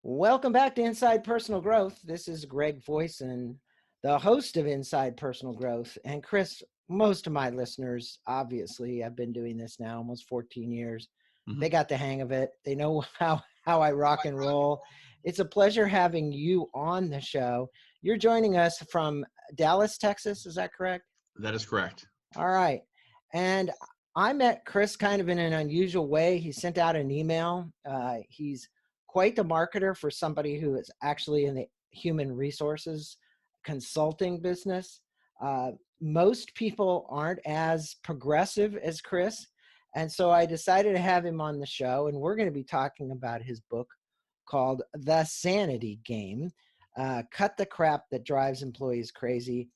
Welcome back to Inside Personal Growth. This is Greg Voisen, the host of Inside Personal Growth. And Chris, most of my listeners, obviously, I've been doing this now almost 14 years. They got the hang of it. They know how I rock and roll. It's a pleasure having you on the show. You're joining us from Dallas, Texas. Is that correct? That is correct. All right. And I met Chris kind of in an unusual way. He sent out an email. He's quite the marketer for somebody who is actually in the human resources consulting business. Most people aren't as progressive as Chris. And so I decided to have him on the show, and we're going to be talking about his book called The Sanity Game, Cut the Crap That Drives Employees Crazy.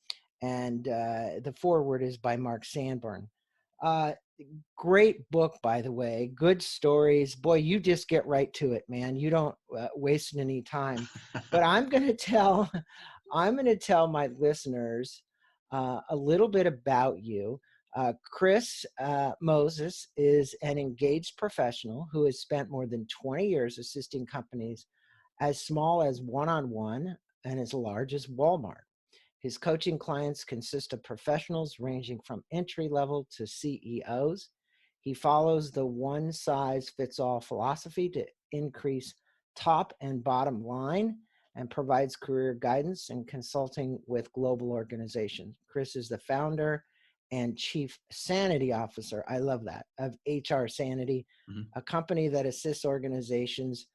And the foreword is by Mark Sanborn. Great book, by the way. Good stories. Boy, you just get right to it, man. You don't waste any time. But I'm going to tell my listeners a little bit about you. Chris Moses is an engaged professional who has spent more than 20 years assisting companies as small as one-on-one and as large as Walmart. His coaching clients consist of professionals ranging from entry level to CEOs. He follows the one-size-fits-all philosophy to increase top and bottom line and provides career guidance and consulting with global organizations. Chris is the founder and chief sanity officer, I love that, of HR Sanity, a company that assists organizations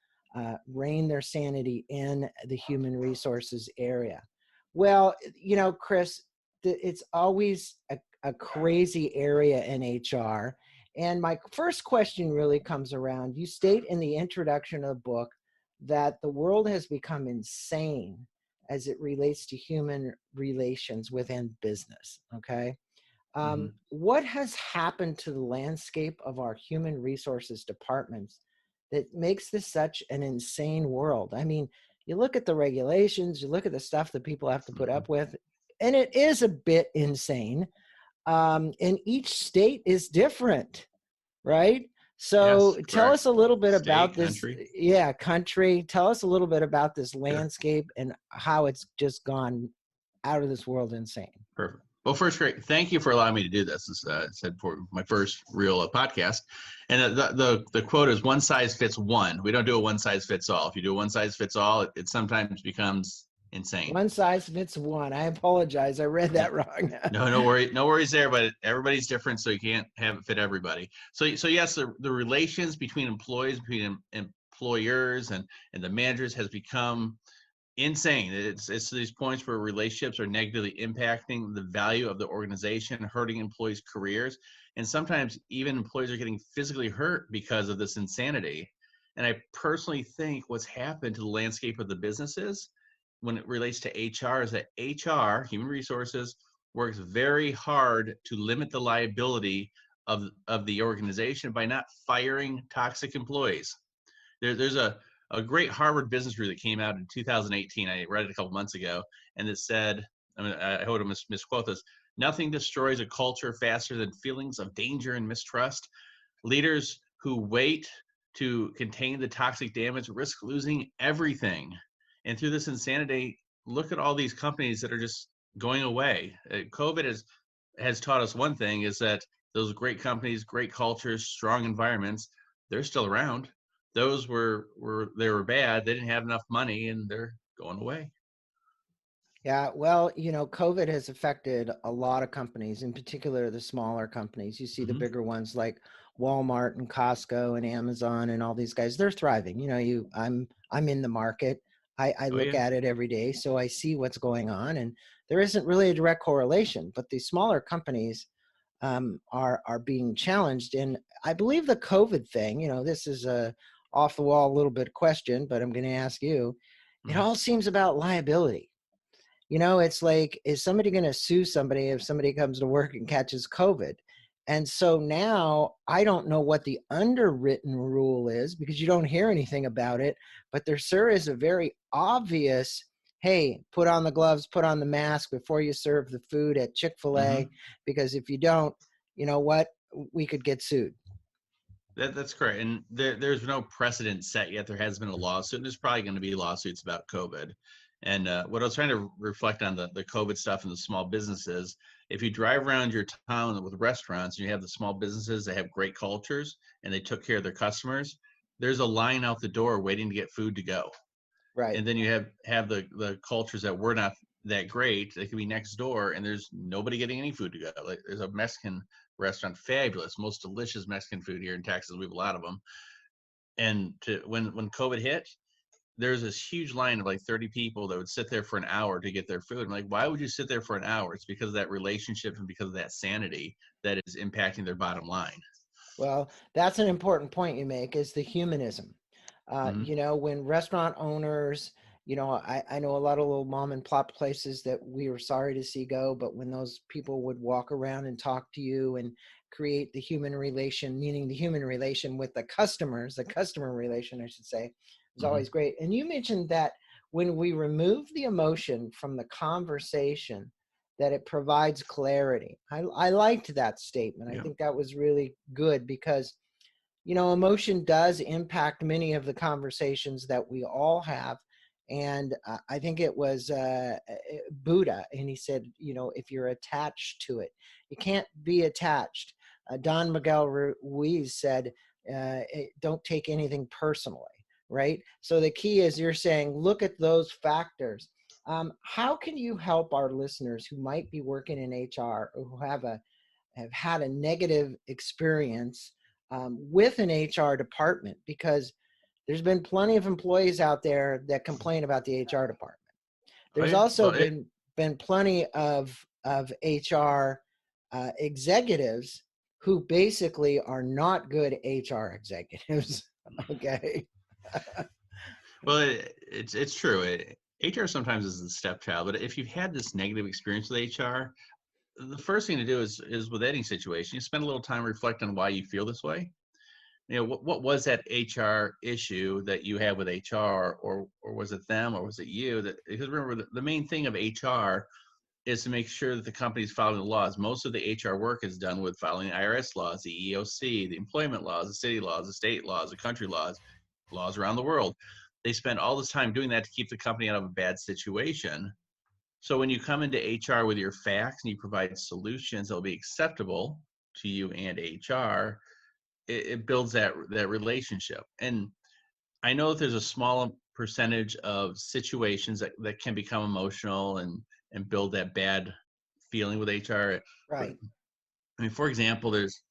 rein their sanity in the human resources area. Well, you know, Chris, it's always a crazy area in HR. And my first question really comes around, you state in the introduction of the book that the world has become insane as it relates to human relations within business, okay? What has happened to the landscape of our human resources departments that makes this such an insane world? I mean, you look at the regulations, you look at the stuff that people have to put up with, and it is a bit insane. And each state is different, right? So Yes, tell us a little bit State, about this. country. Yeah, country. Tell us a little bit about this landscape and how it's just gone out of this world insane. Perfect. Well, first, Greg, thank you for allowing me to do this. This said for my first real podcast. And the quote is one size fits one. We don't do a one size fits all. If you do a one size fits all, it sometimes becomes insane. One size fits one. I apologize. I read that wrong. No worries there, but everybody's different, so you can't have it fit everybody. So yes, the relations between employees, between employers and the managers has become insane. It's these points where relationships are negatively impacting the value of the organization, hurting employees' careers, and sometimes even employees are getting physically hurt because of this insanity. And I personally think what's happened to the landscape of the businesses when it relates to HR is that HR, human resources, works very hard to limit the liability of the organization by not firing toxic employees. There's a great Harvard business review that came out in 2018. I read it a couple months ago, and it said, I hope to misquote this, nothing destroys a culture faster than feelings of danger and mistrust. Leaders who wait to contain the toxic damage risk losing everything. And through this insanity, look at all these companies that are just going away. COVID has taught us one thing, is that those great companies, great cultures, strong environments, they're still around. Those were bad. They didn't have enough money, and they're going away. Yeah, well, you know, COVID has affected a lot of companies, in particular the smaller companies. You see the bigger ones like Walmart and Costco and Amazon and all these guys. They're thriving. You know, I'm in the market. I look at it every day, so I see what's going on, and there isn't really a direct correlation. But the smaller companies are being challenged, and I believe the COVID thing. You know, this is a off the wall a little bit question, but I'm going to ask you. It all seems about liability. You know, it's like, is somebody going to sue somebody if somebody comes to work and catches COVID? And so now I don't know what the underwritten rule is because you don't hear anything about it, but there sure is a very obvious, hey, put on the gloves, put on the mask before you serve the food at Chick-fil-A, because if you don't, you know what, we could get sued. That's correct. And there's no precedent set yet. There has been a lawsuit, and there's probably going to be lawsuits about COVID. And what I was trying to reflect on the COVID stuff and the small businesses, if you drive around your town with restaurants and you have the small businesses that have great cultures and they took care of their customers, there's a line out the door waiting to get food to go. Right. And then you have the cultures that were not that great. They could be next door and there's nobody getting any food to go. Like there's a Mexican restaurant, fabulous, most delicious Mexican food here in Texas. We have a lot of them. And when COVID hit, there's this huge line of like 30 people that would sit there for an hour to get their food. I'm like, why would you sit there for an hour? It's because of that relationship and because of that sanity that is impacting their bottom line. Well, that's an important point you make, is the humanism. Hmm. When restaurant owners, I know a lot of little mom and pop places that we were sorry to see go, but when those people would walk around and talk to you and create the human relation, meaning the human relation with the customers, the customer relation, I should say, was Hmm. always great. And you mentioned that when we remove the emotion from the conversation, that it provides clarity. I liked that statement. I Yeah. think that was really good because emotion does impact many of the conversations that we all have. And I think it was Buddha, and he said, if you're attached to it, you can't be attached. Don Miguel Ruiz said, don't take anything personally, right? So the key is, you're saying, look at those factors. How can you help our listeners who might be working in HR, or who have had a negative experience with an HR department? Because there's been plenty of employees out there that complain about the HR department. Oh There's yeah. also Well, been plenty of HR executives who basically are not good HR executives. Okay. it's true. HR sometimes is the stepchild, but if you've had this negative experience with HR, the first thing to do is with any situation, you spend a little time reflecting on why you feel this way. What was that HR issue that you had with HR, or was it them, or was it you? That, because remember, the main thing of HR is to make sure that the company's following the laws. Most of the HR work is done with following the IRS laws, the EEOC, the employment laws, the city laws, the state laws, the country laws, laws around the world. They spend all this time doing that to keep the company out of a bad situation. So when you come into HR with your facts and you provide solutions that will be acceptable to you and HR, it builds that relationship. And I know that there's a small percentage of situations that can become emotional and build that bad feeling with HR. But Right. I mean, for example, there's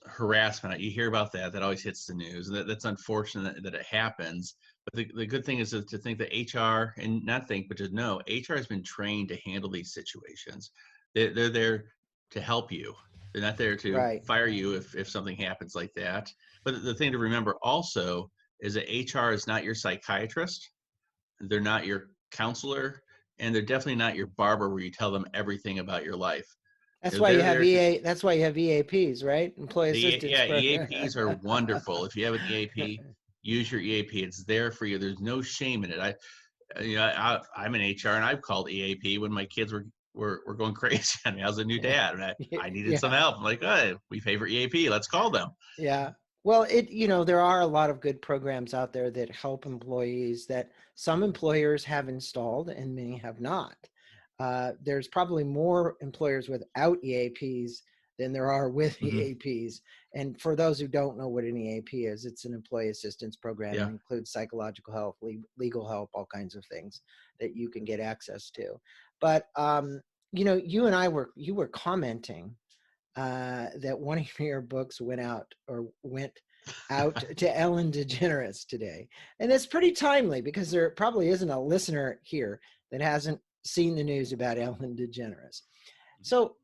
harassment. You hear about that. That always hits the news, and that's unfortunate that it happens. But the good thing is to think that HR, and not think, but to know HR has been trained to handle these situations. They're there to help you. They're not there to Right. fire you if something happens like that. But the thing to remember also is that HR is not your psychiatrist. They're not your counselor, and they're definitely not your barber where you tell them everything about your life. That's why you They're have there to EA. That's why you have EAPs, right? Employee assistance yeah, program. EAPs are wonderful. If you have an EAP, use your EAP. It's there for you. There's no shame in it. I'm in HR and I've called EAP when my kids were going crazy on me. I was a new dad and I needed some Yeah. help. I'm like, oh, we favor EAP. Let's call them. Yeah. Well, there are a lot of good programs out there that help employees, that some employers have installed and many have not. There's probably more employers without EAPs than there are with Hmm. EAPs. And for those who don't know what an EAP is, it's an employee assistance program, Yeah. and includes psychological help, legal help, all kinds of things that you can get access to. But you were commenting that one of your books went out to Ellen DeGeneres today. And it's pretty timely, because there probably isn't a listener here that hasn't seen the news about Ellen DeGeneres. So,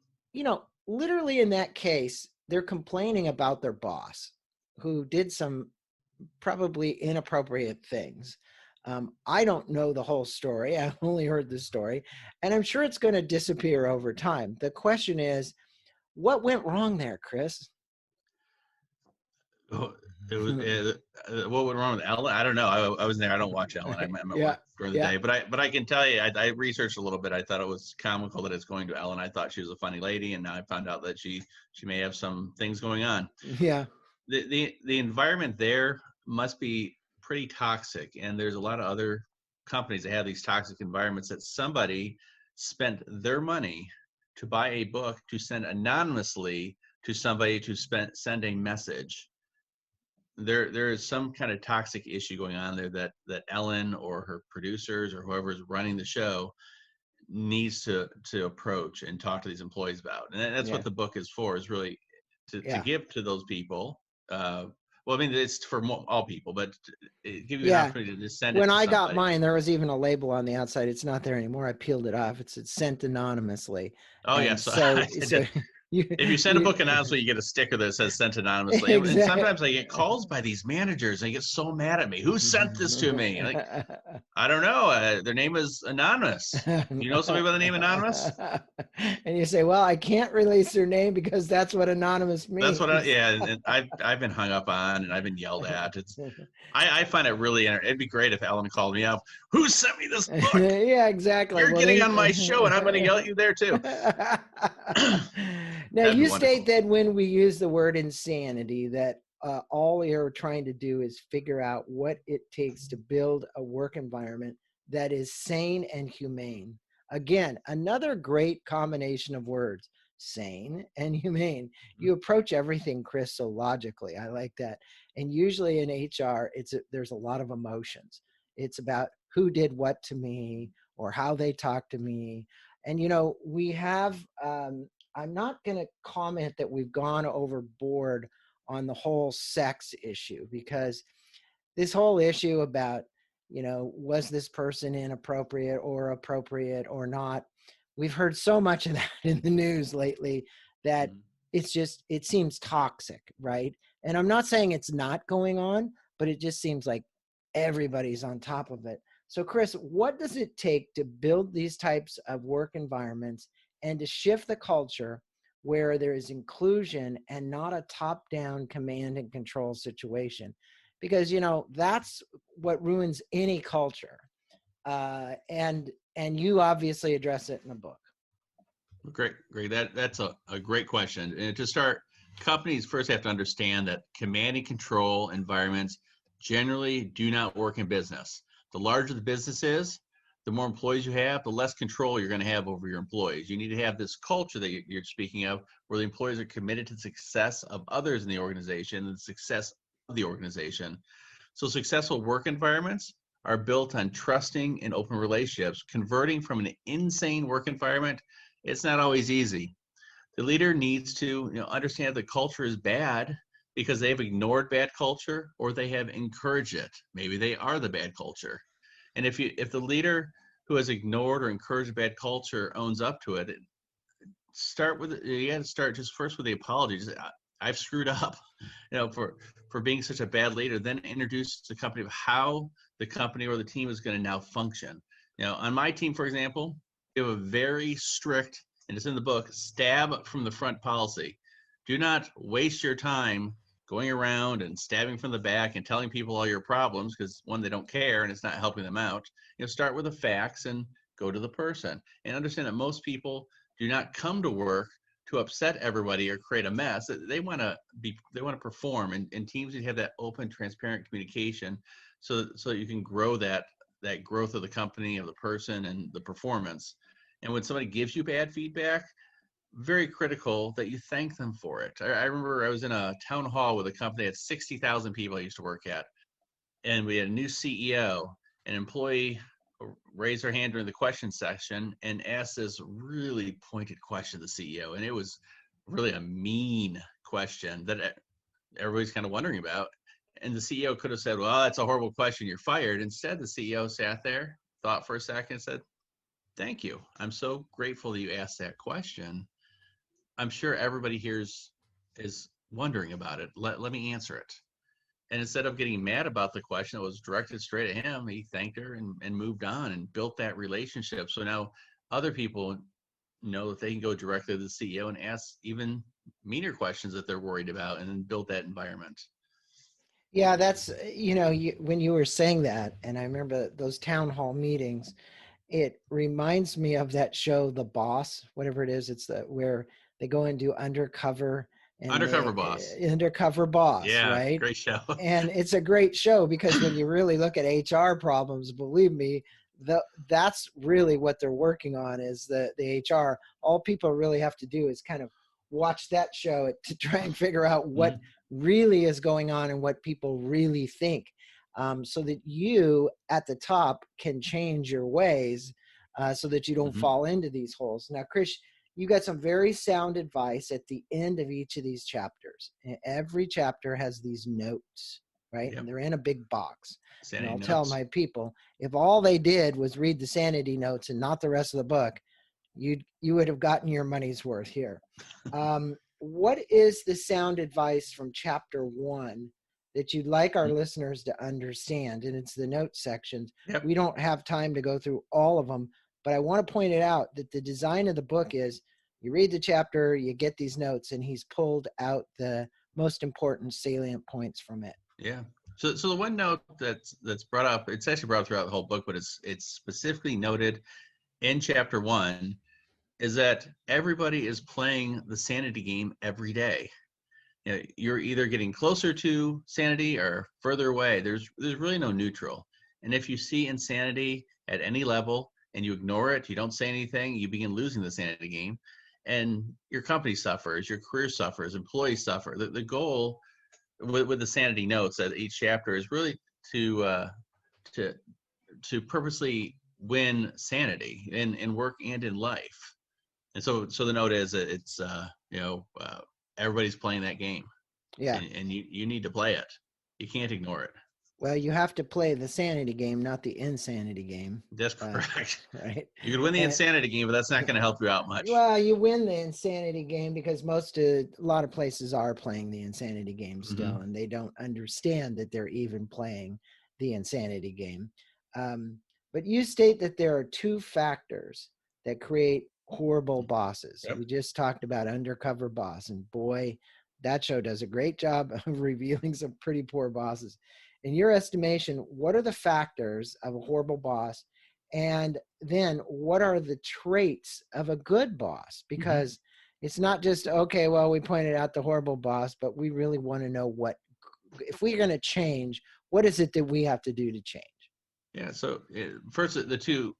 literally in that case, they're complaining about their boss, who did some probably inappropriate things. I don't know the whole story. I only heard the story, and I'm sure it's going to disappear over time. The question is, what went wrong there, Chris? Oh, it was what went wrong with Ellen? I don't know. I was there. I don't watch Ellen. I'm at Yeah, work during the yeah, day, but I can tell you, I researched a little bit. I thought it was comical that it's going to Ellen. I thought she was a funny lady, and now I found out that she may have some things going on. yeah. the environment there must be pretty toxic, and there's a lot of other companies that have these toxic environments that somebody spent their money to buy a book to send anonymously to somebody to send a message. There is some kind of toxic issue going on there that Ellen or her producers or whoever is running the show needs to approach and talk to these employees about. And that's Yeah. what the book is for, is really to Yeah. give to those people. Well, I mean, it's for all people, but give you an Yeah. opportunity to just send it When to I got somebody. mine, there was even a label on the outside. It's not there anymore. I peeled it off. It said sent anonymously. Oh And yes, so, I did. you, If you send a book you anonymously, you get a sticker that says sent anonymously. And exactly. sometimes I get calls by these managers and they get so mad at me. Who sent this to me? Like, I don't know. Their name is anonymous. Do you know somebody by the name Anonymous? And you say, well, I can't release their name because that's what anonymous That's what means. and I've been hung up on and I've been yelled at. I find it really, it'd be great if Ellen called me up. Who sent me this book? Yeah, exactly. You're Well, getting then, on my show and I'm going to yell at you there too. now That'd be you state wonderful. that when we use the word insanity, that all you're trying to do is figure out what it takes to build a work environment that is sane and humane. Again, another great combination of words, sane and humane. You approach everything, Chris, so logically. I like that. And usually in HR, there's a lot of emotions. It's about who did what to me or how they talk to me. And, we have, I'm not going to comment that we've gone overboard on the whole sex issue, because this whole issue about, was this person inappropriate or appropriate or not? We've heard so much of that in the news lately that Mhm. it seems toxic, right? And I'm not saying it's not going on, but it just seems like everybody's on top of it. So, Chris, what does it take to build these types of work environments and to shift the culture where there is inclusion and not a top-down command and control situation? Because that's what ruins any culture, and you obviously address it in the book. Great. That's a great question. And to start, companies first have to understand that command and control environments generally do not work in business. The larger the business is, the more employees you have, the less control you're going to have over your employees. You need to have this culture that you're speaking of, where the employees are committed to the success of others in the organization and the success of the organization. So successful work environments are built on trusting and open relationships. Converting from an insane work environment, it's not always easy. The leader needs to understand the culture is bad because they've ignored bad culture or they have encouraged it. Maybe they are the bad culture. And if the leader who has ignored or encouraged bad culture owns up to it, you got to start just first with the apology. Just, I've screwed up, for being such a bad leader. Then introduce the company of how the company or the team is going to now function. On my team, for example, we have a very strict, and it's in the book, stab from the front policy. Do not waste your time going around and stabbing from the back and telling people all your problems, because one, they don't care and it's not helping them out. Start with the facts and go to the person, and understand that most people do not come to work to upset everybody or create a mess. They want to perform, and teams need to have that open, transparent communication, so that you can grow that growth of the company, of the person, and the performance. And when somebody gives you bad feedback, very critical that you thank them for it. I remember I was in a town hall with a company that had 60,000 people I used to work at, and we had a new CEO. An employee raised her hand during the question section and asked this really pointed question to the CEO, and it was really a mean question that everybody's kind of wondering about. And the CEO could have said, well, that's a horrible question, you're fired. Instead, the CEO sat there, thought for a second, and said, thank you. I'm so grateful that you asked that question. I'm sure everybody here is wondering about it. Let me answer it. And instead of getting mad about the question that was directed straight at him, he thanked her and moved on and built that relationship. So now other people know that they can go directly to the CEO and ask even meaner questions that they're worried about, and then build that environment. Yeah, that's, when you were saying that, and I remember those town hall meetings, it reminds me of that show, The Boss, whatever it is. It's where they go and do undercover and Undercover Boss. Undercover Boss, Yeah, right? great show. And it's a great show because when you really look at HR problems, believe me, that's really what they're working on is the HR. All people really have to do is kind of watch that show to try and figure out what Mhm. really is going on and what people really think, so that you at the top can change your ways, so that you don't Mhm. fall into these holes. Now, Chris, you got some very sound advice at the end of each of these chapters. Every chapter has these notes, right? And Yep. they're in a big box. And Sanity I'll tell notes. my people, if all they did was read the sanity notes and not the rest of the book, you would have gotten your money's worth here. What is the sound advice from chapter 1 that you'd like our Mm. listeners to understand? And it's the note sections. Yep. We don't have time to go through all of them, but I want to point it out that the design of the book is you read the chapter, you get these notes, and he's pulled out the most important salient points from it. Yeah. So the one note that's brought up, it's actually brought up throughout the whole book, but it's specifically noted in chapter 1, is that everybody is playing the sanity game every day. You know, you're either getting closer to sanity or further away. There's really no neutral. And if you see insanity at any level and you ignore it, you don't say anything, you begin losing the sanity game, and your company suffers, your career suffers, employees suffer. The goal with the sanity notes at each chapter is really to to to purposely win sanity in work and in life. And so the note is that it's everybody's playing that game, Yeah. and you need to play it. You can't ignore it. Well, you have to play the sanity game, not the insanity game. That's correct. Right. You could win the And insanity game, but that's not going to help you out much. well, you win the insanity game because a lot of places are playing the insanity game still, Hmm. and they don't understand that they're even playing the insanity game. Um, but you state that there are two factors that create horrible bosses. Yep. We just talked about Undercover Boss, and boy, that show does a great job of revealing some pretty poor bosses. In your estimation, what are the factors of a horrible boss? And then what are the traits of a good boss? Hmm. Because it's not just, okay, well, we pointed out the horrible boss, but we really want to know if we're going to change, what is it that we have to do to change? Yeah. So first, the two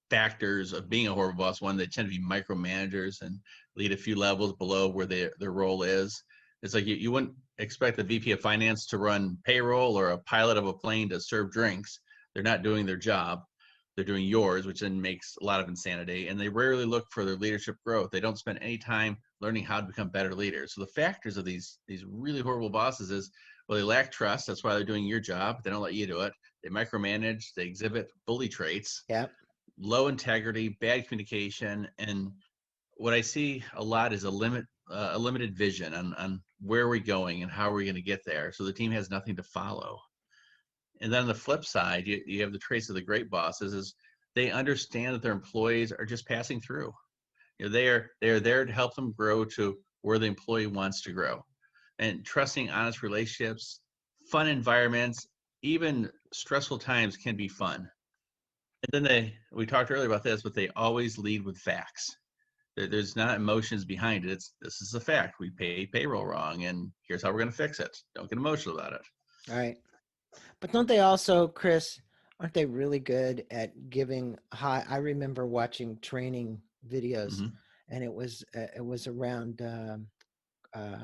factors of being a horrible boss. One, they tend to be micromanagers and lead a few levels below where their role is. It's like you wouldn't expect the VP of finance to run payroll or a pilot of a plane to serve drinks. They're not doing their job. They're doing yours, which then makes a lot of insanity. And they rarely look for their leadership growth. They don't spend any time learning how to become better leaders. So the factors of these really horrible bosses is, well, they lack trust. That's why they're doing your job. They don't let you do it. They micromanage. They exhibit bully traits, Yeah. low integrity, bad communication, and what I see a lot is a limited vision on where we're going and how we're going to get there. So the team has nothing to follow. And then on the flip side, you have the traits of the great bosses is they understand that their employees are just passing through. You know, they are there to help them grow to where the employee wants to grow. And trusting honest relationships, fun environments, even stressful times can be fun. And then we talked earlier about this, but they always lead with facts. There's not emotions behind it. This is a fact. We pay payroll wrong, and here's how we're going to fix it. Don't get emotional about it. All right. But don't they also, Chris, aren't they really good at giving high? I remember watching training videos, Hmm. and it was around uh,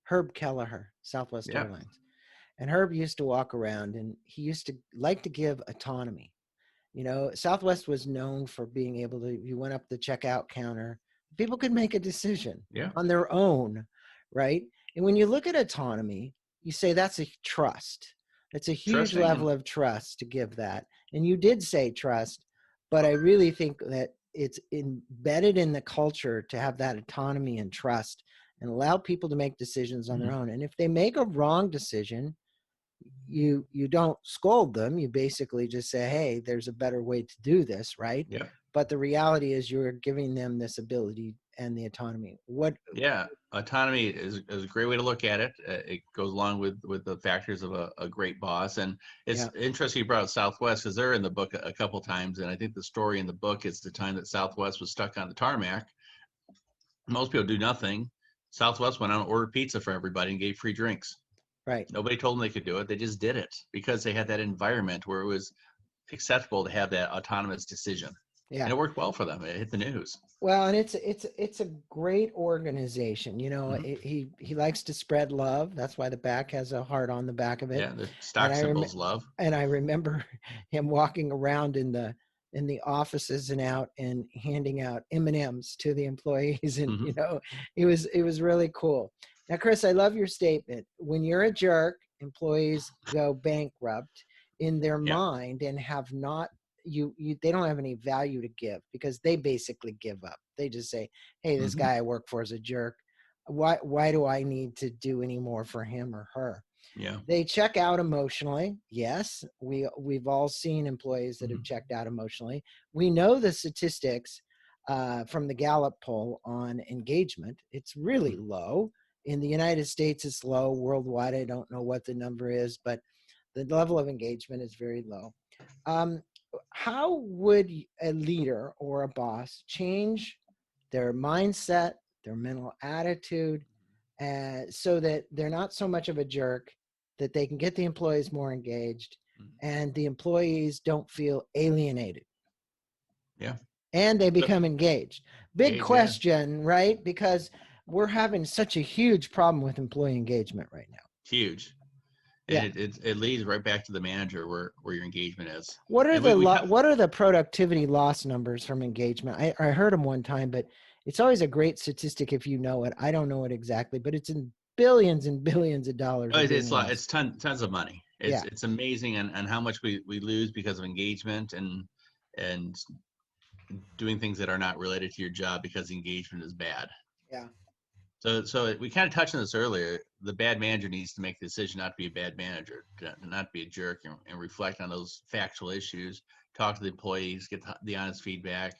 Herb Kelleher, Southwest Yeah, Airlines. And Herb used to walk around and he used to like to give autonomy. You know, Southwest was known for being able to, you went up the checkout counter, people could make a decision yeah, on their own, right? And when you look at autonomy, you say that's a trust. It's a huge trusting and level of trust to give that. And you did say trust, but I really think that it's embedded in the culture to have that autonomy and trust and allow people to make decisions on their mhm. own. And if they make a wrong decision, you don't scold them. You basically just say, hey, there's a better way to do this, right? Yeah, But the reality is you're giving them this ability and the autonomy. What? yeah. Autonomy is a great way to look at it. It goes along with the factors of a great boss. And it's Yeah. interesting you brought up Southwest because they're in the book a couple times. And I think the story in the book is the time that Southwest was stuck on the tarmac. Most people do nothing. Southwest went out and ordered pizza for everybody and gave free drinks. Right. Nobody told them they could do it. They just did it because they had that environment where it was acceptable to have that autonomous decision. Yeah. And it worked well for them. It hit the news. Well, and it's a great organization. Hmm. He likes to spread love. That's why the back has a heart on the back of it. Yeah, the And stock symbols love. I remember him walking around in the offices and out and handing out M&Ms to the employees, and Hmm. it was really cool. Now, Chris, I love your statement. When you're a jerk, employees go bankrupt in their Yeah. mind and have not they don't have any value to give because they basically give up. They just say, hey, this Hmm. guy I work for is a jerk. Why do I need to do any more for him or her? Yeah. They check out emotionally. Yes, we've all seen employees that have Hmm. checked out emotionally. We know the statistics from the Gallup poll on engagement. It's really low. In the United States, it's low. Worldwide, I don't know what the number is, but the level of engagement is very low. Um, how would a leader or a boss change their mindset, their mental attitude, so that they're not so much of a jerk, that they can get the employees more engaged and the employees don't feel alienated Yeah. and they So become engaged? Big engage, yeah. question, right? Because we're having such a huge problem with employee engagement right now. Huge. And Yeah. it leads right back to the manager where your engagement is. What are And we have, what are the productivity loss numbers from engagement? I heard them one time, but it's always a great statistic if you know it. I don't know it exactly, but it's in billions and billions of dollars oh, are it's being like lost. it's tons of money. Yeah, It's amazing and how much we lose because of engagement and doing things that are not related to your job because engagement is bad. yeah, So we kind of touched on this earlier. The bad manager needs to make the decision not to be a bad manager, to not be a jerk, and reflect on those factual issues. Talk to the employees, get the honest feedback,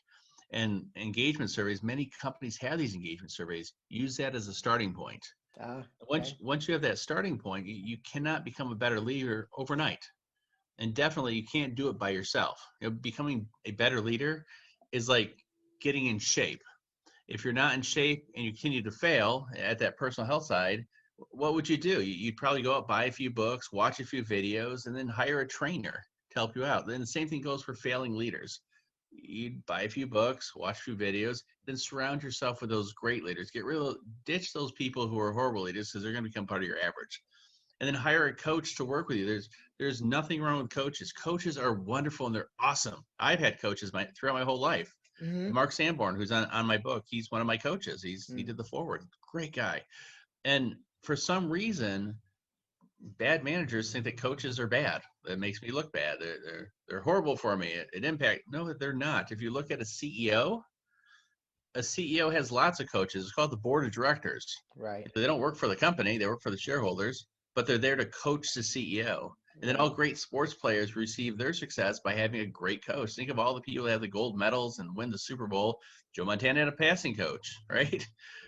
and engagement surveys. Many companies have these engagement surveys. Use that as a starting point. okay. Once you have that starting point, you cannot become a better leader overnight, and definitely you can't do it by yourself. Becoming a better leader is like getting in shape. If you're not in shape and you continue to fail at that personal health side, what would you do? You'd probably go out, buy a few books, watch a few videos, and then hire a trainer to help you out. Then the same thing goes for failing leaders. You'd buy a few books, watch a few videos, then surround yourself with those great leaders. Ditch those people who are horrible leaders because they're going to become part of your average. And then hire a coach to work with you. There's nothing wrong with coaches. Coaches are wonderful and they're awesome. I've had coaches throughout my whole life. Mm-hmm. Mark Sanborn, who's on my book, he's one of my coaches. He Mm. did the forward. Great guy. And for some reason, bad managers think that coaches are bad. That makes me look bad. They're horrible for me. It impact. No, they're not. If you look at a CEO has lots of coaches. It's called the board of directors. Right, They don't work for the company, they work for the shareholders, but they're there to coach the CEO. And then all right. great sports players receive their success by having a great coach. Think of all the people that have the gold medals and win the Super Bowl. Joe Montana had a passing coach, right?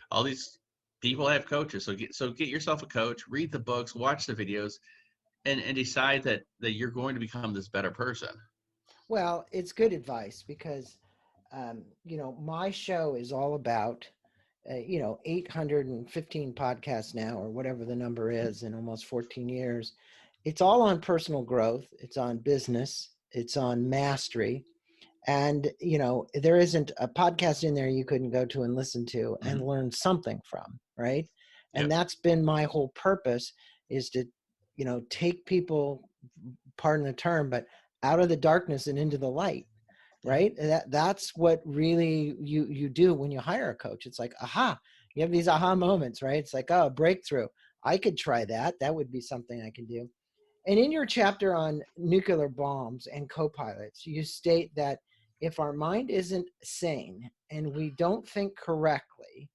All these people have coaches. So get yourself a coach, read the books, watch the videos, and decide that you're going to become this better person. Well, it's good advice because, my show is all about, 815 podcasts now, or whatever the number is, in almost 14 years. It's all on personal growth. It's on business. It's on mastery. And, there isn't a podcast in there you couldn't go to and listen to and Mm-hmm. learn something from, right? And Yep. that's been my whole purpose, is to, take people, pardon the term, but out of the darkness and into the light, Yeah. right? That's what really you do when you hire a coach. It's like, aha, you have these aha moments, right? It's like, oh, breakthrough. I could try that. That would be something I can do. And in your chapter on nuclear bombs and co-pilots, you state that if our mind isn't sane and we don't think correctly,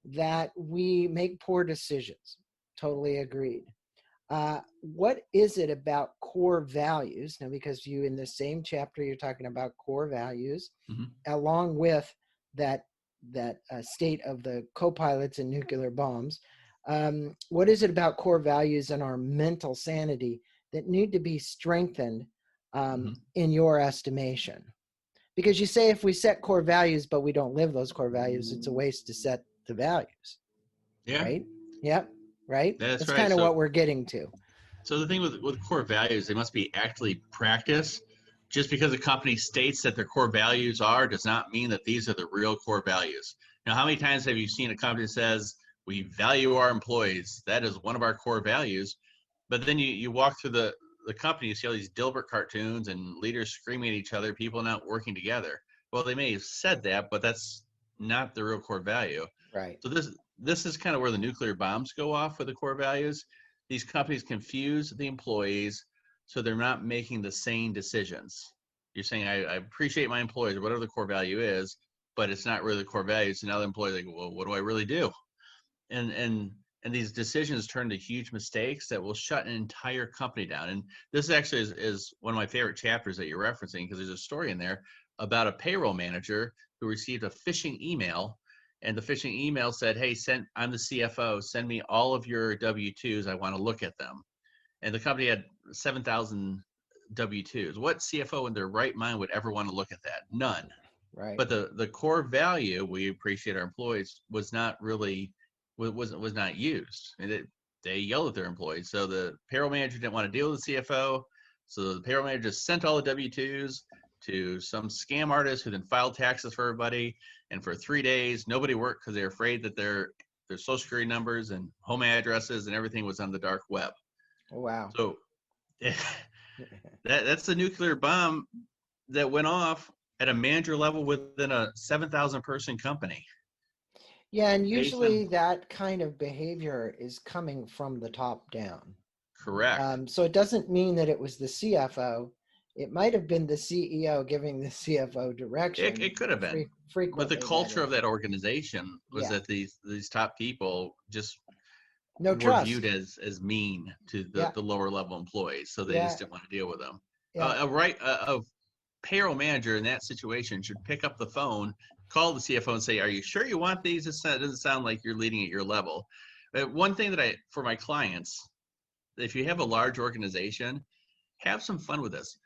that we make poor decisions. Totally agreed. What is it about core values? Now, because you, in the same chapter, you're talking about core values, Mm-hmm. along with that state of the co-pilots and nuclear bombs. What is it about core values and our mental sanity that need to be strengthened Mm-hmm. in your estimation? Because you say if we set core values but we don't live those core values, it's a waste to set the values. Yeah, right? Yep, right. that's That's right. kind of So what we're getting to. so the thing with core values, they must be actively practiced. Just because a company states that their core values are does not mean that these are the real core values. Now, how many times have you seen a company that says we value our employees? That is one of our core values. But then you walk through the company, you see all these Dilbert cartoons and leaders screaming at each other, people not working together. Well, they may have said that, but that's not the real core value. Right. So this is kind of where the nuclear bombs go off with the core values. These companies confuse the employees, so they're not making the sane decisions. You're saying I appreciate my employees or whatever the core value is, but it's not really the core value. So now the employees like, well, what do I really do? And and these decisions turn to huge mistakes that will shut an entire company down. And this actually is one of my favorite chapters that you're referencing, because there's a story in there about a payroll manager who received a phishing email, and the phishing email said, hey, I'm the CFO, send me all of your W-2s, I want to look at them. And the company had 7,000 W-2s. What CFO in their right mind would ever want to look at that? None. Right. But the core value, we appreciate our employees, was not really was not used. And they yelled at their employees. So the payroll manager didn't want to deal with the CFO. So the payroll manager just sent all the W-2s to some scam artist who then filed taxes for everybody. And for 3 days, nobody worked because they were afraid that their social security numbers and home addresses and everything was on the dark web. Wow. So that's the nuclear bomb that went off at a manager level within a 7,000 person company. Yeah, and Based on usually that kind of behavior is coming from the top down. correct. So it doesn't mean that it was the CFO. It might have been the CEO giving the CFO direction. It could have been, but the Frequently, that culture of is. that organization was Yeah. that these top people just No were viewed trust. as mean to Yeah. the lower level employees, so they Yeah. just didn't want to deal with them. Yeah. A payroll manager in that situation should pick up the phone, call the CFO, and say, "Are you sure you want these? It doesn't sound like you're leading at your level." One thing that for my clients, if you have a large organization, have some fun with this.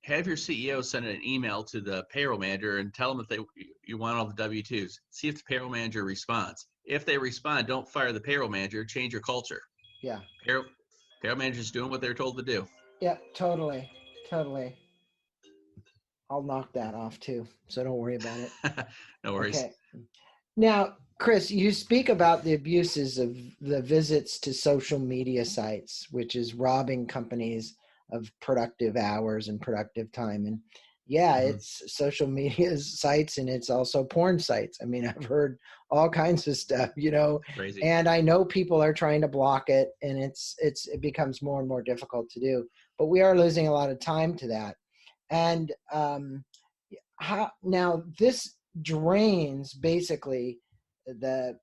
Have your CEO send an email to the payroll manager and tell them that you want all the W-2s. See if the payroll manager responds. If they respond, don't fire the payroll manager. Change your culture. Yeah. Payroll manager's doing what they're told to do. Yeah. Totally. Totally. I'll knock that off too. So don't worry about it. No worries. Okay. Now, Chris, you speak about the abuses of the visits to social media sites, which is robbing companies of productive hours and productive time. And yeah, Mm-hmm. it's social media sites and it's also porn sites. I mean, I've heard all kinds of stuff, Crazy. and I know people are trying to block it, and it becomes more and more difficult to do. But we are losing a lot of time to that. And how now this drains basically the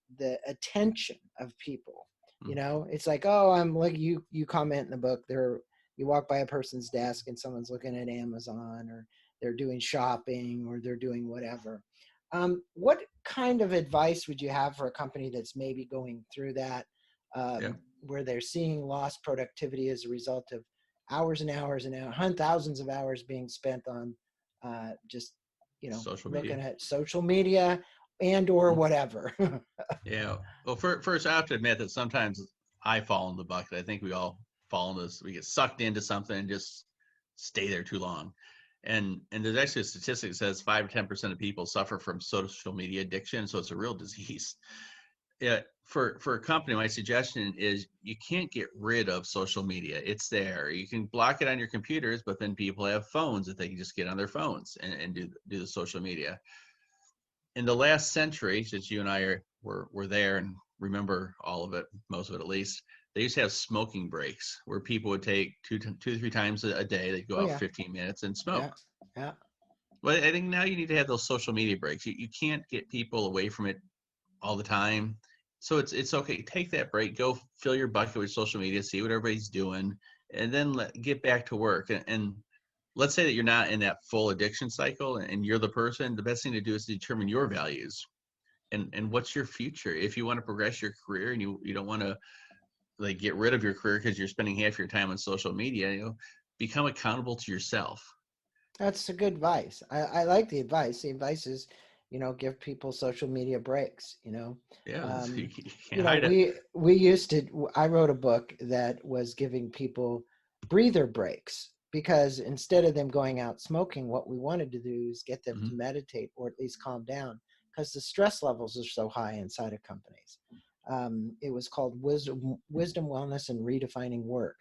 attention of people. It's like, oh, I'm like, you comment in the book there, you walk by a person's desk and someone's looking at Amazon, or they're doing shopping, or they're doing whatever. What kind of advice would you have for a company that's maybe going through that, Yeah. where they're seeing lost productivity as a result of hours and hours and thousands of hours being spent on just Social media. looking at social media and or whatever. Yeah. Well, first, I have to admit that sometimes I fall in the bucket. I think we all fall in this. We get sucked into something and just stay there too long. And there's actually a statistic that says 5 to 10% of people suffer from social media addiction. So it's a real disease. Yeah. For a company, my suggestion is you can't get rid of social media. It's there. You can block it on your computers, but then people have phones that they can just get on their phones and do the social media. In the last century, since you and I were there and remember all of it, most of it at least, they used to have smoking breaks where people would take two to three times a day. They'd go Oh out yeah. 15 minutes and Yeah. smoke. Yeah. Well, I think now you need to have those social media breaks. You can't get people away from it all the time. So it's okay. Take that break. Go fill your bucket with social media. See what everybody's doing, and then get back to work. And let's say that you're not in that full addiction cycle, and you're the person. The best thing to do is to determine your values, and what's your future. If you want to progress your career, and you don't want to like get rid of your career because you're spending half your time on social media, become accountable to yourself. That's a good advice. I like the advice. The advice is, give people social media breaks, Yeah, you um, can't hide it. we used to, I wrote a book that was giving people breather breaks, because instead of them going out smoking, what we wanted to do is get them to Hmm. meditate, or at least calm down, because the stress levels are so high inside of companies. It was called wisdom, wellness, and redefining work.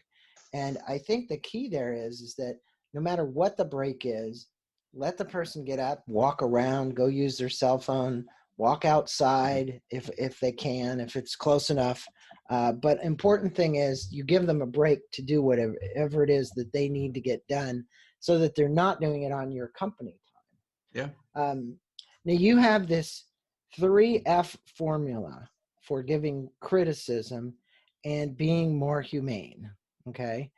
And I think the key there is that no matter what the break is, let the person get up, walk around, go use their cell phone, walk outside if they can, if it's close enough. But important thing is you give them a break to do whatever it is that they need to get done, so that they're not doing it on your company Yeah. time. Now you have this 3F formula for giving criticism and being more humane. Okay.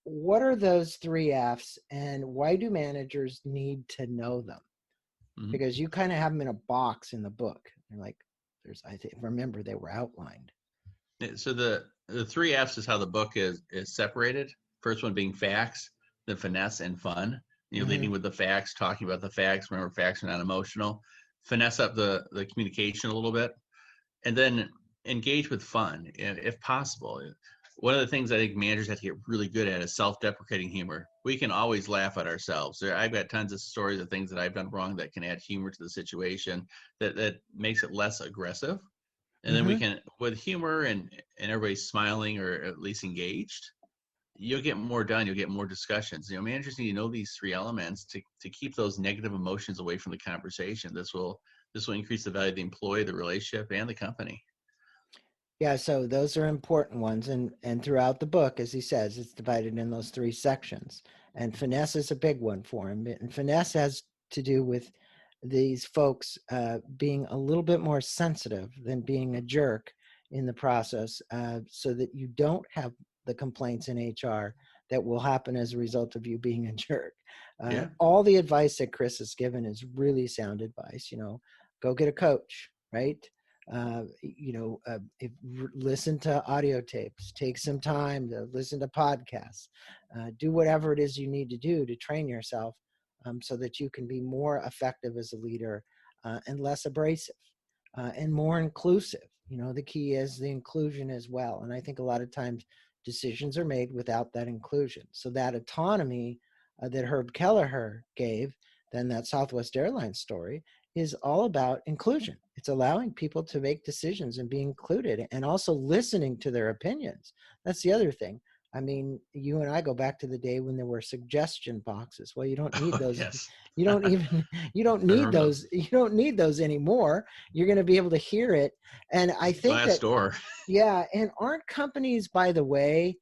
What are those 3Fs, and why do managers need to know them? Hmm. Because you kind of have them in a box in the book. They're like, I think, remember they were outlined. So the three F's is how the book is separated. First one being facts, then finesse and fun. Mm-hmm. Leading with the facts, talking about the facts. Remember, facts are not emotional. Finesse up the communication a little bit, and then engage with fun if possible. One of the things I think managers have to get really good at is self-deprecating humor. We can always laugh at ourselves. I've got tons of stories of things that I've done wrong that can add humor to the situation that makes it less aggressive. And then we Mm-hmm. can, with humor and everybody's smiling or at least engaged, you'll get more done. You'll get more discussions. Managers need to know these three elements to keep those negative emotions away from the conversation. This will increase the value of the employee, the relationship, and the company. Yeah, so those are important ones, and throughout the book, as he says, it's divided in those three sections. And finesse is a big one for him. And finesse has to do with these folks being a little bit more sensitive than being a jerk in the process, so that you don't have the complaints in HR that will happen as a result of you being a jerk. Yeah. All the advice that Chris has given is really sound advice. Go get a coach, right? Listen to audio tapes, take some time to listen to podcasts, do whatever it is you need to do to train yourself, so that you can be more effective as a leader, and less abrasive, and more inclusive. The key is the inclusion as well. And I think a lot of times decisions are made without that inclusion. So that autonomy that Herb Kelleher gave, then that Southwest Airlines story, is all about inclusion. It's allowing people to make decisions and be included, and also listening to their opinions. That's the other thing. I mean, you and I go back to the day when there were suggestion boxes. Well, you don't need Oh, those. yes. You don't even, you don't I need remember those. those. You don't need those anymore. You're going to be able to hear it. And I think Glass that, door. yeah. And aren't companies, by the way,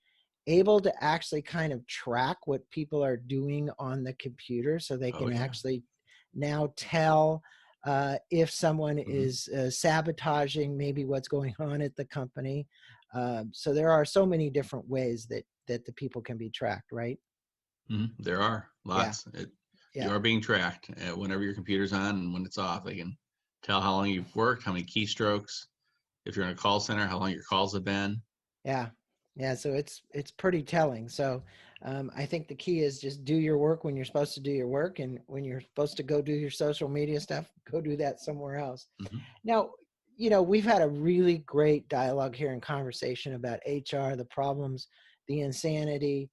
able to actually kind of track what people are doing on the computer, so they Oh, can yeah. actually now tell if someone Hmm. is sabotaging maybe what's going on at the company. So there are so many different ways that the people can be tracked, right? There are Yeah, lots. You yeah, are being tracked whenever your computer's on and when it's off. They can tell how long you've worked, how many keystrokes, if you're in a call center, how long your calls have been. yeah, yeah. So it's pretty telling. So I think the key is just do your work when you're supposed to do your work, and when you're supposed to go do your social media stuff, go do that somewhere else. Hmm. Now, we've had a really great dialogue here and conversation about HR, the problems, the insanity,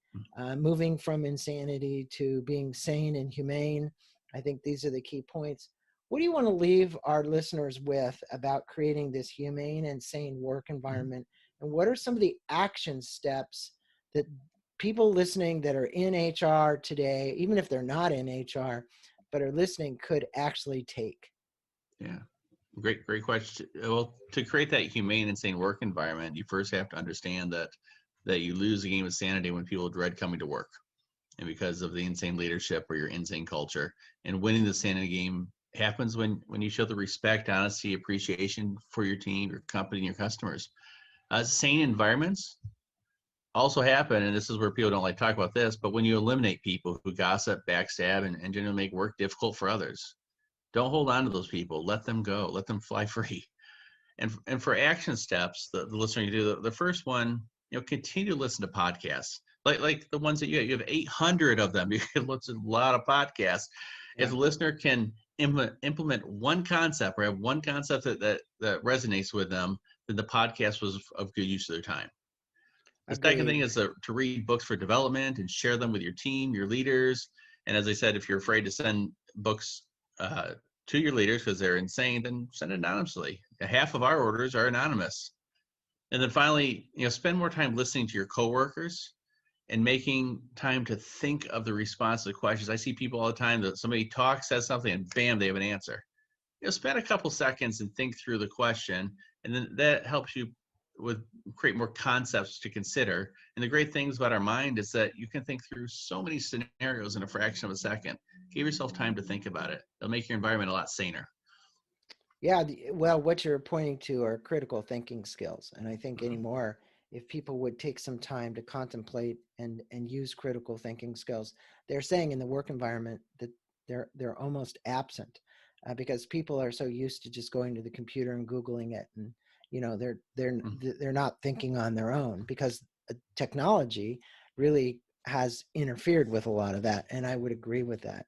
moving from insanity to being sane and humane. I think these are the key points. What do you want to leave our listeners with about creating this humane and sane work environment? And what are some of the action steps that people listening that are in HR today, even if they're not in HR, but are listening, could actually take? Yeah. Great question. Well, to create that humane and sane work environment, you first have to understand that you lose the game of sanity when people dread coming to work, and because of the insane leadership or your insane culture. And winning the sanity game happens when you show the respect, honesty, appreciation for your team, your company, and your customers. Sane environments also happen, and this is where people don't like to talk about this, but when you eliminate people who gossip, backstab, and generally make work difficult for others. Don't hold on to those people. Let them go. Let them fly free. And for action steps, the listener can do the first one, continue to listen to podcasts. Like the ones that you have 800 of them. You can listen to a lot of podcasts. If Yeah. the listener can implement one concept or have one concept that resonates with them, then the podcast was of good use of their time. The second thing Agreed. is to read books for development and share them with your team, your leaders. And as I said, if you're afraid to send books to your leaders because they're insane, then send it anonymously. Half of our orders are anonymous. And then finally, spend more time listening to your coworkers and making time to think of the response to the questions. I see people all the time that somebody talks, says something, and bam, they have an answer. Spend a couple seconds and think through the question, and then that helps you create more concepts to consider. And the great things about our mind is that you can think through so many scenarios in a fraction of a second. Give yourself time to think about it. It'll make your environment a lot saner. Yeah, well, what you're pointing to are critical thinking skills. And I think Mhm. anymore, if people would take some time to contemplate and use critical thinking skills, they're saying in the work environment that they're almost absent because people are so used to just going to the computer and Googling it. And, Mhm. they're not thinking on their own because technology really has interfered with a lot of that. And I would agree with that.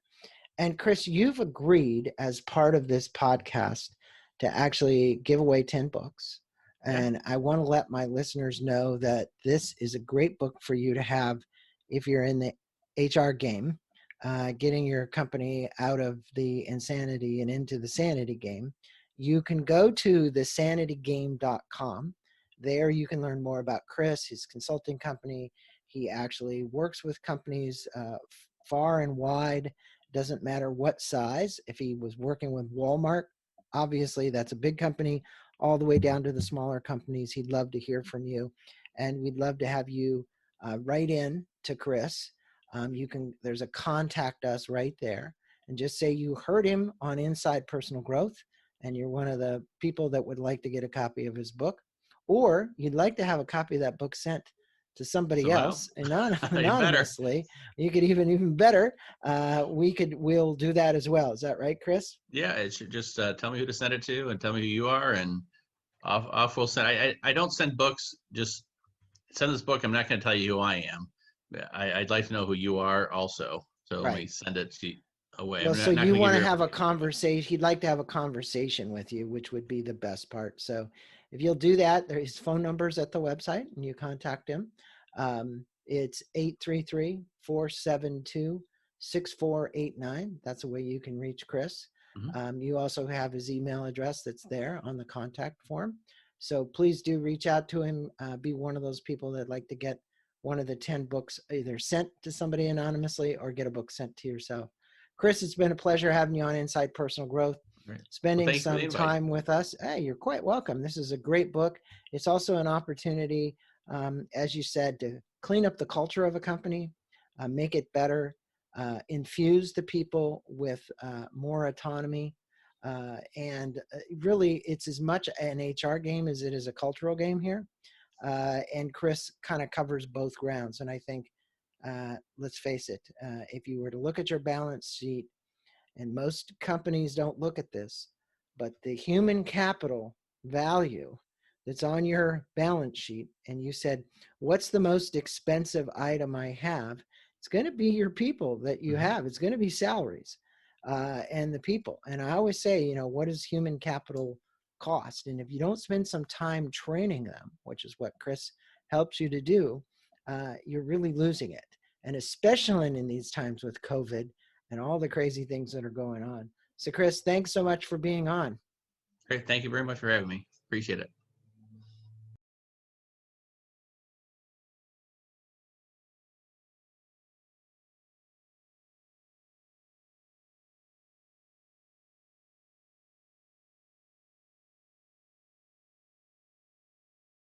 And Chris, you've agreed as part of this podcast to actually give away 10 books. Yeah, And I want to let my listeners know that this is a great book for you to have if you're in the HR game, getting your company out of the insanity and into the sanity game. You can go to thesanitygame.com. There you can learn more about Chris, his consulting company. He actually works with companies far and wide, doesn't matter what size. If he was working with Walmart, obviously that's a big company, all the way down to the smaller companies. He'd love to hear from you. And we'd love to have you write in to Chris. There's a contact us right there and just say you heard him on Inside Personal Growth and you're one of the people that would like to get a copy of his book, or you'd like to have a copy of that book sent to somebody someone else. else You better. anonymously. You could even better. We'll do that as well. Is that right, Chris? Yeah, it should just tell me who to send it to and tell me who you are, and off we'll send. I don't send books. Just send this book. I'm not going to tell you who I am. I'd like to know who you are also. So let me Right. send it to away. Well, I'm so not you going to give want to your have a information. conversation. He'd like to have a conversation with you, which would be the best part. So if you'll do that, there's his phone numbers at the website and you contact him. It's 833-472-6489. That's the way you can reach Chris. Mhm. You also have his email address that's there on the contact form. So please do reach out to him. Be one of those people that like to get one of the 10 books either sent to somebody anonymously or get a book sent to yourself. Chris, it's been a pleasure having you on Inside Personal Growth, Right. Well, spending thank you for the some invite. time with us. Hey, you're quite welcome. This is a great book. It's also an opportunity, as you said, to clean up the culture of a company, make it better, infuse the people with more autonomy. And really, it's as much an HR game as it is a cultural game here. And Chris kind of covers both grounds. And I think, let's face it, if you were to look at your balance sheet, and most companies don't look at this, but the human capital value that's on your balance sheet, and you said, what's the most expensive item I have? It's going to be your people that you Mhm. have. It's going to be salaries and the people. And I always say, what does human capital cost? And if you don't spend some time training them, which is what Chris helps you to do, you're really losing it. And especially in these times with COVID, and all the crazy things that are going on. So, Chris, thanks so much for being on. Great. Thank you very much for having me. Appreciate it.